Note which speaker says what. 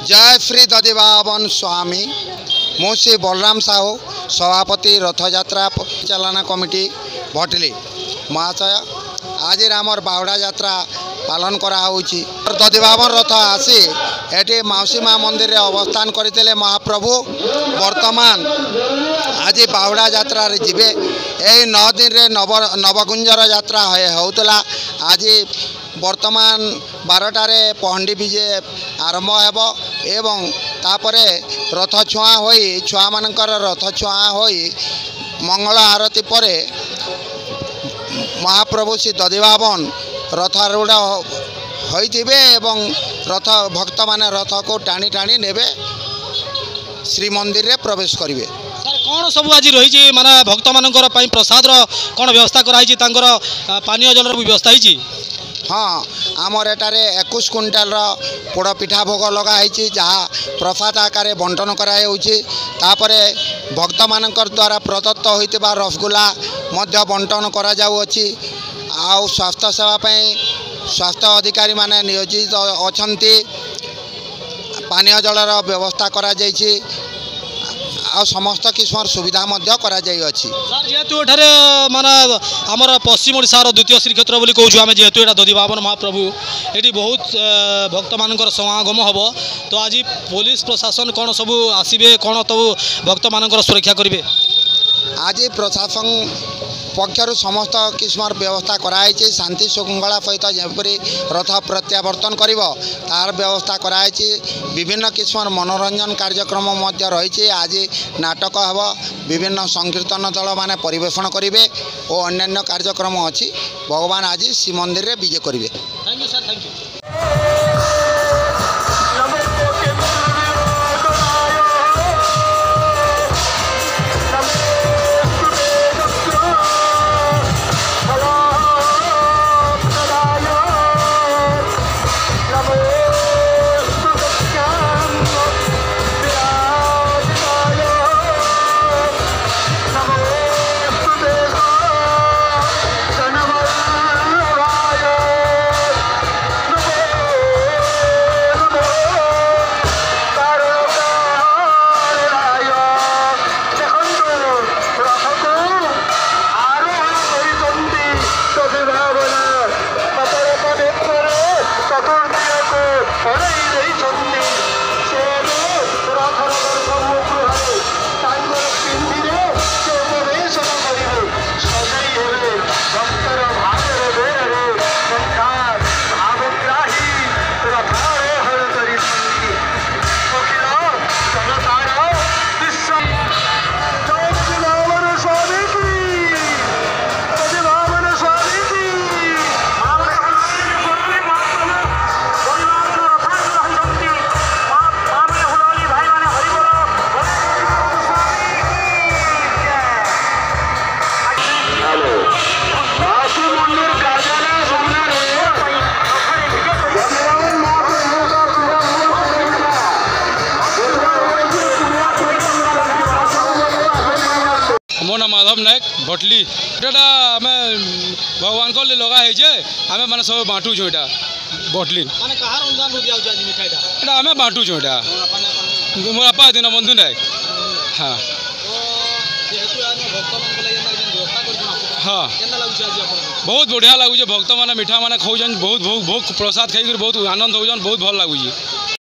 Speaker 1: जय श्री दधिबावन स्वामी मु श्री बलराम साहू सभापति रथयात्रा परिचालना कमिटी भटली महाशय आज आमर बाहुड़ा यात्रा पालन कराऊँगी। दधिबावन रथ आसी एटी मौसी माँ मंदिर रे अवस्थान करते महाप्रभु वर्तमान आज बाहुड़ा यात्रा रे जीवे यही 9 दिन रे नवगुंजर यात्रा होतला। आज वर्तमान 12टारे पहंडी विजे आरंभ हेब एवं तापरे रथ छुआ होई छुआ मानकर रथ छुआ होई मंगल आरती परे महाप्रभु श्री दधिबावन रथारूढ़ होइथिबे एवं रथ भक्त माने रथ को टाणी टाणी नेबे श्रीमंदिर रे प्रवेश करिवे।
Speaker 2: सर कौन सब आज रही माने भक्त मानकर पई प्रसाद रो कौन व्यवस्था कराई तांकर पानीय जल रो व्यवस्था होई?
Speaker 1: हाँ आमर एटारे 21 क्विंटाल पोड़ पिठा भोग लगाई जहाँ प्रसाद आकार बंटन कराई तापरे भक्त मानकर द्वारा प्रदत्त होइतिबा रसगुल्ला मध्य बंटन करा जाउछि। आउ स्वास्थ्य सेवा पई स्वास्थ्य अधिकारी माने नियोजित अछंती पानीय जलर व्यवस्था करा जाइछि आ समस्त किस्म सुविधा मध्य करा जाई अछि।
Speaker 2: सर जेहेतु एठारे माने हमर पश्चिम ओडिशार द्वितीय श्रीक्षेत्र बोली कहूँ आम जेहेतु एटा दधिबावन महाप्रभु ये बहुत भक्त मानकर समागम हम तो आज पुलिस प्रशासन कौन सब आसबे कौन सब भक्त मानकर सुरक्षा करेंगे?
Speaker 1: आज प्रशासन पक्षर समस्त किस्म व्यवस्था कराई शांति श्रृंखला सहित जपरी रथ प्रत्यावर्तन कर तार व्यवस्था कराई। विभिन्न किस्म मनोरंजन कार्यक्रम रही आज नाटक हेब विभिन्न संकीर्तन दल माने परिवेषण करेंगे और अन्य कार्यक्रम अच्छी भगवान आज श्रीमंदिर रे विजय करेंगे।
Speaker 2: Thank you sir, thank you. मो नाम माधव नायक भटली आम भगवान को लगा आम मैंने सब बांटू छो यहाँ भटली आम बांटू छो यहाँ मोर बापा दिन बंधु नायक। हाँ हाँ बहुत बढ़िया लगुच भक्त मैंने मीठा मैंने खाऊन बहुत भोग प्रसाद खाई बहुत आनंद होजन बहुत भल लगुच।